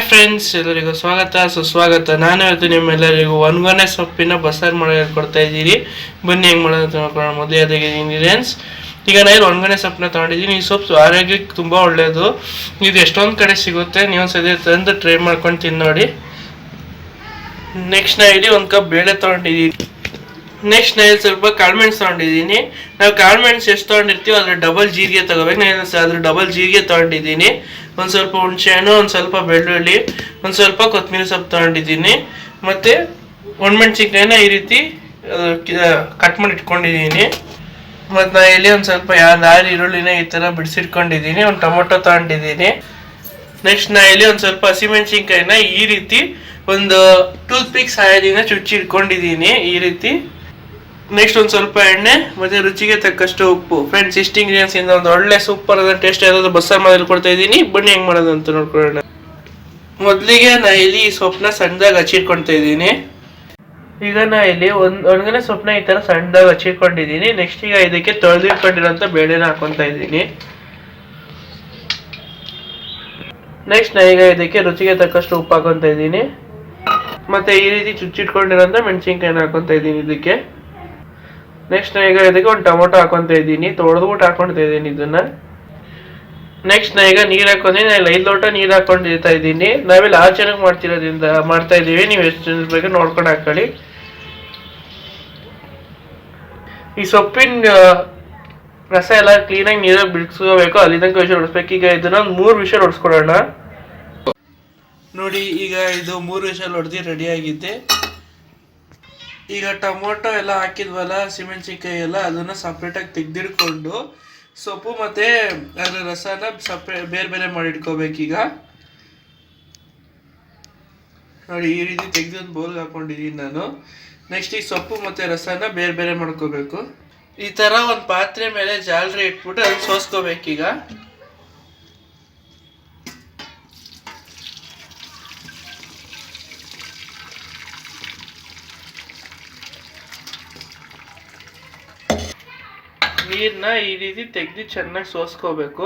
Friends, ಎಲ್ಲರಿಗೂ ಸ್ವಾಗತ ಸುಸ್ವಾಗತ. ನಾನು ಇವತ್ತು ನಿಮ್ಮೆಲ್ಲರಿಗೂ ಒಣಗೊನೆ ಸೊಪ್ಪಿನ ಬಸಾರ್ ಮಾಡೋ ಹೇಳ್ಕೊಡ್ತಾ ಇದ್ದೀನಿ. ಬನ್ನಿ ಹೆಂಗೆ ಮಾಡೋದು ನೋಡ್ಕೊಳ್ಳೋಣ. ಮೊದಲೇ ಅದಕ್ಕೆ ಇಂಗ್ರೀಡಿಯೆಂಟ್ಸ್. ಈಗ ನಾನು ಒಣಗೊನೆ ಸೊಪ್ಪನ್ನ ತೊಗೊಂಡಿದ್ದೀನಿ. ಈ ಸೊಪ್ಪು ಆರೋಗ್ಯಕ್ಕೆ ತುಂಬ ಒಳ್ಳೆಯದು. ಇದು ಎಷ್ಟೊಂದು ಕಡೆ ಸಿಗುತ್ತೆ, ನೀವು ಸದ್ಯ ತಂದು ಟ್ರೈ ಮಾಡ್ಕೊಂಡು ತಿಂದು ನೋಡಿ. ನೆಕ್ಸ್ಟ್ ನಾನು ಇಲ್ಲಿ 1 ಕಪ್ ಬೇಳೆ ತೊಗೊಂಡಿದ್ದೀನಿ. ನೆಕ್ಸ್ಟ್ ನಾನು ಸ್ವಲ್ಪ ಕಾಳುಮೆಣಸು ತೊಗೊಂಡಿದ್ದೀನಿ. ನಾವು ಕಾಳುಮೆಣಸು ಎಷ್ಟು ತೊಗೊಂಡಿರ್ತೀವಿ ಅದ್ರ ಡಬಲ್ ಜೀರಿಗೆ ತೊಗೋಬೇಕು. ನಾನು ಅದ್ರ ಡಬಲ್ ಜೀರಿಗೆ ತೊಗೊಂಡಿದ್ದೀನಿ. ಒಂದು ಸ್ವಲ್ಪ ಹುಣಸೆಹಣ್ಣು, ಒಂದು ಸ್ವಲ್ಪ ಬೆಳ್ಳುಳ್ಳಿ, ಒಂದು ಸ್ವಲ್ಪ ಕೊತ್ತಂಬರಿ ಸೊಪ್ಪು ತೊಗೊಂಡಿದ್ದೀನಿ. ಮತ್ತು ಒಣಮೆಣಸಿನ್ಕಾಯಿನ ಈ ರೀತಿ ಕಟ್ ಮಾಡಿ ಇಟ್ಕೊಂಡಿದ್ದೀನಿ. ಮತ್ತು ನಾನು ಇಲ್ಲಿ ಒಂದು ಸ್ವಲ್ಪ 6 ಈರುಳ್ಳಿನ ಈ ಥರ ಬಿಡಿಸಿಟ್ಕೊಂಡಿದ್ದೀನಿ. ಒಂದು ಟೊಮೊಟೊ ತೊಗೊಂಡಿದ್ದೀನಿ. ನೆಕ್ಸ್ಟ್ ನಾನು ಇಲ್ಲಿ ಒಂದು ಸ್ವಲ್ಪ ಹಸಿಮೆಣಸಿನ್ಕಾಯಿನ ಈ ರೀತಿ ಒಂದು ಟೂತ್ ಪಿಕ್ ಸಹಾಯದಿಂದ ಚುಚ್ಚಿ ಇಟ್ಕೊಂಡಿದ್ದೀನಿ ಈ ರೀತಿ. ನೆಕ್ಸ್ಟ್ ಒಂದು ಸ್ವಲ್ಪ ಎಣ್ಣೆ ಮತ್ತು ರುಚಿಗೆ ತಕ್ಕಷ್ಟು ಉಪ್ಪು. ಫ್ರೆಂಡ್ಸ್, ಇಷ್ಟು ಇಂಗ್ರೀಡಿಯೆಂಟ್ಸ್ ಇಂದ ಒಂದು ಒಳ್ಳೆ ಸೂಪರ್ ಆದ ಟೇಸ್ಟ್ ಯಾವ್ದಾದ್ರು ಬಸ್ಸಾರು ಮಾಡೋದು ಕೊಡ್ತಾ ಇದ್ದೀನಿ. ಬನ್ನಿ ಹೆಂಗೆ ಮಾಡೋದು ಅಂತ ನೋಡ್ಕೊಳ್ಳೋಣ. ಮೊದಲಿಗೆ ನಾನು ಇಲ್ಲಿ ಈ ಸೊಪ್ಪನ್ನ ಸಣ್ಣದಾಗಿ ಹಚ್ಚಿಟ್ಕೊಳ್ತಾ ಇದ್ದೀನಿ. ಈಗ ನಾನು ಇಲ್ಲಿ ಒಣಗನೆ ಸೊಪ್ಪನ್ನ ಈ ಥರ ಸಣ್ಣದಾಗಿ ಹಚ್ಚಿಟ್ಕೊಂಡಿದ್ದೀನಿ. ನೆಕ್ಸ್ಟ್ ಈಗ ಇದಕ್ಕೆ ತೊಳೆದಿಟ್ಕೊಂಡಿರೋಂಥ ಬೇಳೆನ ಹಾಕೊತಾ ಇದ್ದೀನಿ. ನೆಕ್ಸ್ಟ್ ನಾನು ಈಗ ಇದಕ್ಕೆ ರುಚಿಗೆ ತಕ್ಕಷ್ಟು ಉಪ್ಪು ಹಾಕೊತಾ ಇದ್ದೀನಿ. ಮತ್ತು ಈ ರೀತಿ ಚುಚ್ಚಿಟ್ಕೊಂಡಿರೋಂಥ ಮೆಣಸಿನ್ಕಾಯಿನ ಹಾಕೊತಾ ಇದ್ದೀನಿ ಇದಕ್ಕೆ. ನೆಕ್ಸ್ಟ್ ನಾನು ಈಗ ಇದಕ್ಕೆ ಒಂದು ಟೊಮೊಟೊ ಹಾಕೊತಾ ಇದ್ದೀನಿ. ತೊಳೆದ್ಬಿಟ್ಟು ಹಾಕೊಳ್ತಾ ಇದ್ದೀನಿ ಇದನ್ನ. ನೆಕ್ಸ್ಟ್ ನಾನು ಈಗ ನೀರು ಹಾಕೊಂಡಿದ್ದೀನಿ. ನಾನು 5 ಲೋಟ ನೀರು ಹಾಕೊಂಡಿರ್ತಾ ಇದ್ದೀನಿ. ನಾವಿಲ್ಲಿ 6 ಜನಕ್ಕೆ ಮಾಡ್ತಾ ಇದ್ದೀವಿ. ನೀವು ಎಷ್ಟು ಜನ ಬೇಕು ನೋಡ್ಕೊಂಡು ಹಾಕೊಳ್ಳಿ. ಈ ಸೊಪ್ಪಿನ ರಸ ಎಲ್ಲ ಕ್ಲೀನಾಗಿ ನೀರಾಗಿ ಬಿಡಿಸ್ಕೋಬೇಕು. ಅಲ್ಲಿ ತನಕ ವಿಷಯ ಹೊಡಿಸ್ಬೇಕು. ಈಗ ಇದನ್ನ ಒಂದು 3 ವಿಷಲ್ ಹೊಡಿಸ್ಕೊಡೋಣ. ನೋಡಿ, ಈಗ ಇದು 3 ವಿಷಲ್ ಹೊಡೆದು ರೆಡಿ ಆಗಿದೆ. ಈಗ ಟೊಮೊಟೊ ಎಲ್ಲ ಹಾಕಿದ್ವಲ್ಲ, ಹಸಿಮೆಣಸಿನ್ಕಾಯಿ ಎಲ್ಲ, ಅದನ್ನು ಸಪ್ರೇಟಾಗಿ ತೆಗೆದಿಟ್ಕೊಂಡು ಸೊಪ್ಪು ಮತ್ತು ಅದರ ರಸನ ಬೇರೆ ಬೇರೆ ಮಾಡಿ ಇಟ್ಕೋಬೇಕೀಗ. ನೋಡಿ, ಈ ರೀತಿ ತೆಗೆದು ಒಂದು ಬೌಲ್ಗೆ ಹಾಕೊಂಡಿದ್ದೀನಿ ನಾನು. ನೆಕ್ಸ್ಟ್ ಈ ಸೊಪ್ಪು ಮತ್ತು ರಸನ ಬೇರೆ ಬೇರೆ ಮಾಡ್ಕೋಬೇಕು. ಈ ಥರ ಒಂದು ಪಾತ್ರೆ ಮೇಲೆ ಜಾಲರಿ ಇಟ್ಬಿಟ್ಟು ಅದನ್ನು ಸೋಸ್ಕೋಬೇಕೀಗ. ನೀರನ್ನ ಈ ರೀತಿ ತೆಗೆದು ಚೆನ್ನಾಗಿ ಸೋಸ್ಕೋಬೇಕು.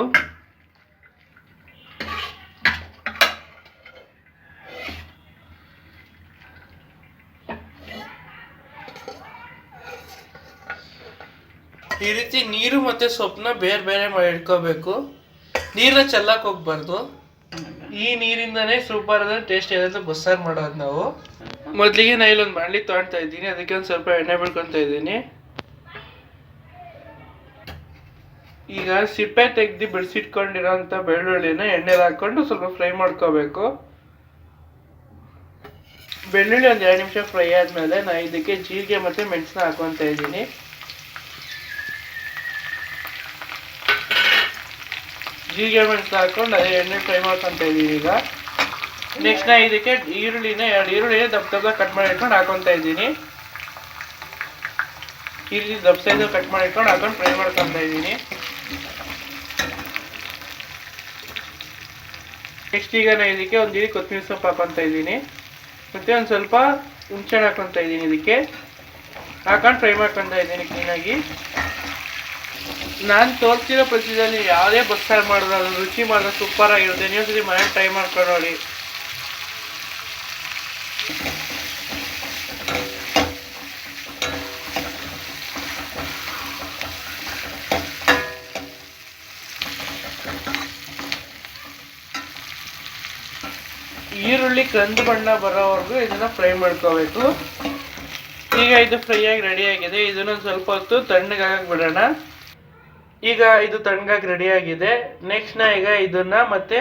ಈ ರೀತಿ ನೀರು ಮತ್ತೆ ಸೊಪ್ಪನ್ನ ಬೇರೆ ಬೇರೆ ಮಾಡಿ ಇಟ್ಕೋಬೇಕು. ನೀರನ್ನ ಚೆಲ್ಲಕ್ಕೆ ಹೋಗ್ಬಾರ್ದು. ಈ ನೀರಿಂದಾನೇ ಸೂಪರ್ ಆದ ಟೇಸ್ಟ್ ಏನಾದ್ರು ಬಸ್ಸಾರು ಮಾಡೋದು ನಾವು. ಮೊದಲಿಗೆ ನಾನು ಇಲ್ಲೊಂದು ಬಾಣಲಿ ತೊಗೊಳ್ತಾ ಇದ್ದೀನಿ. ಅದಕ್ಕೆ ಒಂದು ಸ್ವಲ್ಪ ಎಣ್ಣೆ ಬಿಡ್ಕೊತಾ ಇದ್ದೀನಿ. ಈಗ ಸಿಪ್ಪೆ ತೆಗೆದು ಬಿಡಿಸಿಟ್ಕೊಂಡಿರೋಂಥ ಬೆಳ್ಳುಳ್ಳಿನ ಎಣ್ಣೆಲಿ ಹಾಕೊಂಡು ಸ್ವಲ್ಪ ಫ್ರೈ ಮಾಡ್ಕೋಬೇಕು. ಬೆಳ್ಳುಳ್ಳಿ ಒಂದು 2 ನಿಮಿಷ ಫ್ರೈ ಆದಮೇಲೆ ನಾನು ಇದಕ್ಕೆ ಜೀರಿಗೆ ಮತ್ತು ಮೆಣಸನ್ನ ಹಾಕೊತಾ ಇದ್ದೀನಿ. ಜೀರಿಗೆ ಮೆಣಸನ್ನ ಹಾಕೊಂಡು ಅದೇ ಎಣ್ಣೆ ಫ್ರೈ ಮಾಡ್ಕೊತಾ ಇದ್ದೀನಿ ಈಗ. ನೆಕ್ಸ್ಟ್ ನಾನು ಇದಕ್ಕೆ 2 ಈರುಳ್ಳಿನ ದಪ್ಪ ಕಟ್ ಮಾಡಿ ಇಟ್ಕೊಂಡು ಹಾಕೊತಾ ಇದ್ದೀನಿ. ಈ ರೀತಿ ದಪ್ಪ ಸೈಜ್ ಕಟ್ ಮಾಡಿ ಇಟ್ಕೊಂಡು ಹಾಕೊಂಡು ಫ್ರೈ ಮಾಡ್ಕೊತಾ ಇದ್ದೀನಿ. ನೆಕ್ಸ್ಟ್ ಈಗ ನಾನು ಇದಕ್ಕೆ ಒಂದು ಕೊತ್ತಂಬರಿ ಸೊಪ್ಪು ಹಾಕೊತಾ ಇದ್ದೀನಿ. ಮತ್ತು ಒಂದು ಸ್ವಲ್ಪ ಹುಣಸೆಹಣ್ಣು ಹಾಕೊತಾ ಇದ್ದೀನಿ. ಇದಕ್ಕೆ ಹಾಕೊಂಡು ಫ್ರೈ ಮಾಡ್ಕೊತಾ ಇದ್ದೀನಿ ಕ್ಲೀನಾಗಿ. ನಾನು ತೋರಿಸಿರೋ ಪ್ರತಿದಲ್ಲಿ ಯಾವುದೇ ಬಸ್ಸಾರು ಮಾಡಿದ್ರೆ ಅದು ರುಚಿ ಮಾಡಿದ್ರೆ ಸೂಪರ್ ಆಗಿರುತ್ತೆ. ನೀವು ಸರಿ ಮನೇಲಿ ಟ್ರೈ ಮಾಡ್ಕೊಂಡು ನೋಡಿ. ಈರುಳ್ಳಿ ಕಂದು ಬಣ್ಣ ಬರೋವರೆಗೂ ಇದನ್ನ ಫ್ರೈ ಮಾಡ್ಕೋಬೇಕು. ಈಗ ಇದು ಫ್ರೈ ಆಗಿ ರೆಡಿ ಆಗಿದೆ. ಇದನ್ನ ಸ್ವಲ್ಪ ಹೊತ್ತು ತಣ್ಣಗಾಗಿ ಬಿಡೋಣ. ಈಗ ಇದು ತಣ್ಣಗಾಗಿ ರೆಡಿ ಆಗಿದೆ. ನೆಕ್ಸ್ಟ್ ಈಗ ಇದನ್ನ ಮತ್ತೆ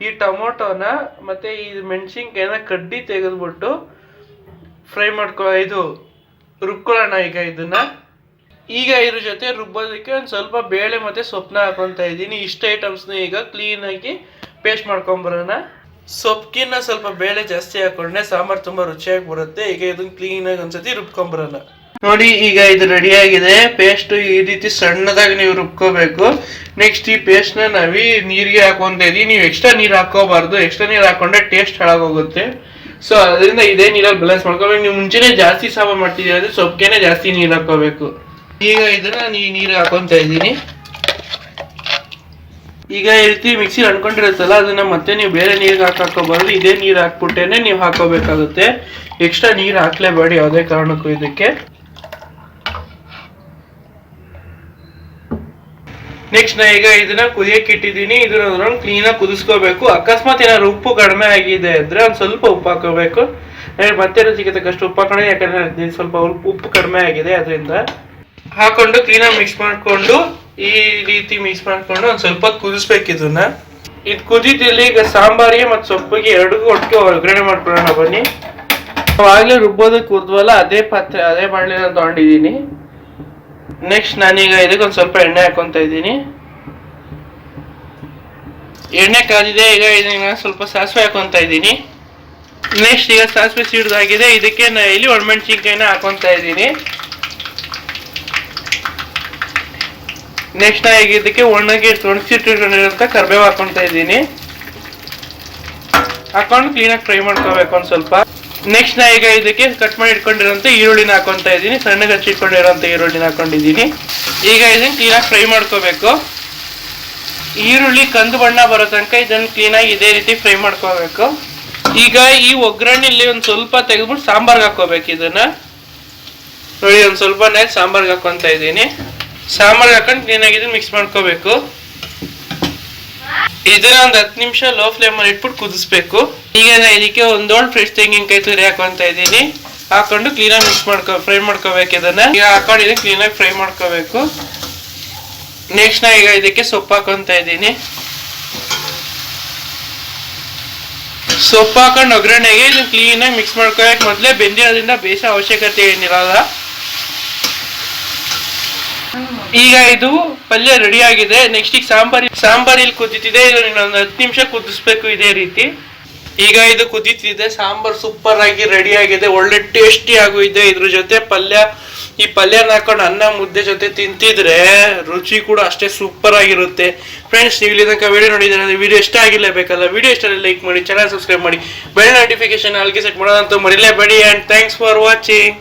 ಈ ಟೊಮೊಟೊನ ಮತ್ತೆ ಈ ಮೆಣಸಿನ್ಕಾಯಿನ ಕಡ್ಡಿ ತೆಗೆದ್ಬಿಟ್ಟು ಫ್ರೈ ರುಬ್ಕೊಳ್ಳೋಣ. ಈಗ ಇದ್ರ ಜೊತೆ ರುಬ್ಬೋದಕ್ಕೆ ಒಂದು ಸ್ವಲ್ಪ ಬೇಳೆ ಮತ್ತೆ ಸೊಪ್ಪನ್ನ ಹಾಕೊತಾ ಇದ್ದೀನಿ. ಇಷ್ಟು ಐಟಮ್ಸ್ನ ಈಗ ಕ್ಲೀನಾಗಿ ಪೇಸ್ಟ್ ಮಾಡ್ಕೊಂಬರೋಣ. ಸೊಪ್ಪಿನ ಸ್ವಲ್ಪ ಬೇಳೆ ಜಾಸ್ತಿ ಹಾಕೊಂಡ್ರೆ ಸಾಂಬಾರು ತುಂಬ ರುಚಿಯಾಗಿ ಬರುತ್ತೆ. ಈಗ ಇದನ್ನ ಕ್ಲೀನಾಗಿ ಒಂದ್ಸತಿ ರುಬ್ಕೊಂಬರೋಣ. ನೋಡಿ, ಈಗ ಇದು ರೆಡಿ ಆಗಿದೆ. ಪೇಸ್ಟ್ ಈ ರೀತಿ ಸಣ್ಣದಾಗಿ ನೀವು ರುಬ್ಕೋಬೇಕು. ನೆಕ್ಸ್ಟ್ ಈ ಪೇಸ್ಟ್ನ ನಾವೀ ನೀರಿಗೆ ಹಾಕೊಂತ ಇದೀವಿ. ನೀವು ಎಕ್ಸ್ಟ್ರಾ ನೀರು ಹಾಕೋಬಾರ್ದು. ಎಕ್ಸ್ಟ್ರಾ ನೀರು ಹಾಕೊಂಡ್ರೆ ಟೇಸ್ಟ್ ಹಾಳಾಗೋಗುತ್ತೆ. ಸೊ ಅದರಿಂದ ಇದೇ ನೀರಲ್ಲಿ ಬ್ಯಾಲೆನ್ಸ್ ಮಾಡ್ಕೋಬೇಕು. ನೀವು ಮುಂಚೆನೆ ಜಾಸ್ತಿ ಸಾಂಬಾರು ಮಾಡ್ತಿದ್ದೀರಿ ಅಂದರೆ ಸೊಪ್ಪಿಗೆ ಜಾಸ್ತಿ ನೀರು ಹಾಕೋಬೇಕು. ಈಗ ಇದನ್ನ ನೀರು ಹಾಕೊಂತ ಇದ್ದೀನಿ. ಈಗ ಈ ರೀತಿ ಮಿಕ್ಸಿ ಅನ್ಕೊಂಡಿರುತ್ತಲ್ಲ ಅದನ್ನ ಮತ್ತೆ ನೀವು ಬೇರೆ ನೀರಿಗೆ ಹಾಕೋಬಾರ್ದು, ಇದೇ ನೀರು ಹಾಕ್ಬಿಟ್ಟೇನೆ ನೀವು ಹಾಕೋಬೇಕಾಗುತ್ತೆ. ಎಕ್ಸ್ಟ್ರಾ ನೀರು ಹಾಕ್ಲೇಬೇಡಿ ಯಾವುದೇ ಕಾರಣಕ್ಕೂ ಇದಕ್ಕೆ. ನೆಕ್ಸ್ಟ್ ನಾ ಈಗ ಇದನ್ನ ಕುದಿಯಕ್ಕೆ ಇಟ್ಟಿದ್ದೀನಿ. ಇದನ್ನ ಕ್ಲೀನಾಗಿ ಕುದಿಸ್ಕೋಬೇಕು. ಅಕಸ್ಮಾತ್ ಏನಾದ್ರು ಉಪ್ಪು ಕಡಿಮೆ ಆಗಿದೆ ಅಂದ್ರೆ ಒಂದ್ ಸ್ವಲ್ಪ ಉಪ್ಪು ಹಾಕೋಬೇಕು. ಮತ್ತೆ ರುಚಿಗೆ ತಕ್ಕಷ್ಟು ಉಪ್ಪು ಹಾಕೊಂಡೆ, ಯಾಕಂದ್ರೆ ಸ್ವಲ್ಪ ಉಪ್ಪು ಕಡಿಮೆ ಆಗಿದೆ ಅದರಿಂದ. ಹಾಕೊಂಡು ಕ್ಲೀನಾಗಿ ಮಿಕ್ಸ್ ಮಾಡ್ಕೊಂಡು ಈ ರೀತಿ ಮಿಕ್ಸ್ ಮಾಡ್ಕೊಂಡು ಒಂದ್ ಸ್ವಲ್ಪ ಕುದಿಸ್ಬೇಕು ಇದನ್ನ. ಇದು ಕುದಿತಿಲ್ಲಿ ಈಗ ಸಾಂಬಾರಿಗೆ ಮತ್ತು ಸೊಪ್ಪಿಗೆ ಎರಡಿಗೂ ಒಟ್ಟಿಗೆ ಒಗ್ಗರಣೆ ಮಾಡ್ಕೊಳ್ಳೋಣ ಬನ್ನಿ. ಆಗ್ಲೇ ರುಬ್ಬೋದಕ್ಕೆ ಕುದ್ವಲ್ಲ ಅದೇ ಪಾತ್ರೆ ಅದೇ ಬಾಣಲೆನ ತಗೊಂಡಿದ್ದೀನಿ. ನೆಕ್ಸ್ಟ್ ನಾನೀಗ ಇದಕ್ಕೆ ಒಂದ್ ಸ್ವಲ್ಪ ಎಣ್ಣೆ ಹಾಕೊಂತ ಇದ್ದೀನಿ. ಎಣ್ಣೆ ಕಾದಿದೆ. ಈಗ ಇದನ್ನ ಸ್ವಲ್ಪ ಸಾಸಿವೆ ಹಾಕೊಂತ ಇದ್ದೀನಿ. ನೆಕ್ಸ್ಟ್ ಈಗ ಸಾಸಿವೆ ಸಿಡ್ದಾಗಿದೆ. ಇದಕ್ಕೆ ನಾ ಇಲ್ಲಿ ಒಣಮೆಣಸಿನ್ಕಾಯಿನ ಹಾಕೊಂತ ಇದ್ದೀನಿ. ನೆಕ್ಸ್ಟ್ ನಾ ಈಗ ಇದಕ್ಕೆ ಒಣಗಿಟ್ಟಿರುವಂತ ಕರಿಬೇವು ಹಾಕೊಂತ ಇದ್ದೀನಿ. ಹಾಕೊಂಡು ಕ್ಲೀನಾಗಿ ಫ್ರೈ ಮಾಡ್ಕೋಬೇಕು ಒಂದ್ ಸ್ವಲ್ಪ. ನೆಕ್ಸ್ಟ್ ನಾ ಈಗ ಇದಕ್ಕೆ ಕಟ್ ಮಾಡಿ ಇಟ್ಕೊಂಡಿರೋಂಥ ಈರುಳ್ಳಿನ ಹಾಕೊಂತ ಇದ್ದೀನಿ. ಸಣ್ಣಗೆ ಹಚ್ಚಿಟ್ಕೊಂಡಿರೋಂಥ ಈರುಳ್ಳಿನ ಹಾಕೊಂಡಿದ್ದೀನಿ. ಈಗ ಇದನ್ನ ಕ್ಲೀನಾಗಿ ಫ್ರೈ ಮಾಡ್ಕೋಬೇಕು. ಈರುಳ್ಳಿ ಕಂದು ಬಣ್ಣ ಬರೋ ತನಕ ಇದನ್ನ ಕ್ಲೀನಾಗಿ ಇದೇ ರೀತಿ ಫ್ರೈ ಮಾಡ್ಕೋಬೇಕು. ಈಗ ಈ ಒಗ್ಗರಣೆಯಲ್ಲಿ ಒಂದ್ ಸ್ವಲ್ಪ ತೆಗೆದ್ಬಿಟ್ಟು ಸಾಂಬಾರ್ಗೆ ಹಾಕೋಬೇಕು. ಇದನ್ನ ನೋಡಿ ಒಂದ್ ಸ್ವಲ್ಪ ಸಾಂಬಾರ್ಗೆ ಹಾಕೊಂತ ಇದ್ದೀನಿ. ಸಾಂಬಾರ್ಗೆ ಹಾಕೊಂಡು ಕ್ಲೀನಾಗಿ ಇದನ್ನ ಮಿಕ್ಸ್ ಮಾಡ್ಕೋಬೇಕು. ಇದನ್ನ ಒಂದ್ 10 ನಿಮಿಷ ಲೋ ಫ್ಲೇಮ್ ಅಲ್ಲಿ ಇಟ್ಬಿಟ್ಟು ಕುದಿಸ್ಬೇಕು. ಈಗ ನಾ ಇದಕ್ಕೆ ಒಂದೊಂದು ಫ್ರೆಶ್ ತೆಂಗಿನಕಾಯಿ ತುರಿ ಹಾಕೊಂತ ಇದ್ದೀನಿ. ಹಾಕೊಂಡು ಕ್ಲೀನಾಗಿ ಫ್ರೈ ಮಾಡ್ಕೋಬೇಕು. ಇದನ್ನ ಈಗ ಹಾಕೊಂಡು ಕ್ಲೀನಾಗಿ ಫ್ರೈ ಮಾಡ್ಕೋಬೇಕು. ನೆಕ್ಸ್ಟ್ ನಾ ಈಗ ಇದಕ್ಕೆ ಸೊಪ್ಪು ಹಾಕೊಂತ ಇದ್ದೀನಿ. ಸೊಪ್ಪು ಹಾಕೊಂಡು ಒಗ್ಗರಣೆಗೆ ಇದನ್ನ ಕ್ಲೀನಾಗಿ ಮಿಕ್ಸ್ ಮಾಡ್ಕೋಬೇಕು. ಮೊದಲೇ ಬೆಂದಿರೋದ್ರಿಂದ ಬೇಯಿಸೋ ಅವಶ್ಯಕತೆ ಏನಿರಲ್ಲ. ಈಗ ಇದು ಪಲ್ಯ ರೆಡಿ ಆಗಿದೆ. ನೆಕ್ಸ್ಟ್ ಈಗ ಸಾಂಬಾರ್ ಇಲ್ಲಿ ಕುದೀತಿದೆ. ಇದನ್ನ ಇನ್ನೊಂದು 10 ನಿಮಿಷ ಕುದಿಸ್ಬೇಕು ಇದೇ ರೀತಿ. ಈಗ ಇದು ಕುದೀತಿದೆ. ಸಾಂಬಾರ್ ಸೂಪರ್ ಆಗಿ ರೆಡಿ ಆಗಿದೆ. ಒಳ್ಳೆ ಟೇಸ್ಟಿ ಆಗು ಇದೆ. ಇದ್ರ ಜೊತೆ ಪಲ್ಯ, ಈ ಪಲ್ಯನ ಹಾಕೊಂಡು ಅನ್ನ ಮುದ್ದೆ ಜೊತೆ ತಿಂತಿದ್ರೆ ರುಚಿ ಕೂಡ ಅಷ್ಟೇ ಸೂಪರ್ ಆಗಿರುತ್ತೆ. ಫ್ರೆಂಡ್ಸ್, ನೀವು ಇಲ್ಲಿ ತನಕ ವಿಡಿಯೋ ನೋಡಿದ್ರೆ ವಿಡಿಯೋ ಇಷ್ಟ ಆಗಿರ್ಲೇಬೇಕಲ್ಲ. ವಿಡಿಯೋ ಇಷ್ಟ ಲೈಕ್ ಮಾಡಿ, ಚಾನಲ್ ಸಬ್ಸ್ಕ್ರೈಬ್ ಮಾಡಿ, ಬೆಲ್ ನೋಟಿಫಿಕೇಶನ್ ಅಲ್ಲಿಗೆ ಸೆಟ್ ಮಾಡೋದಂತೂ ಮರಿಲೇಬೇಡಿ. And thanks for watching.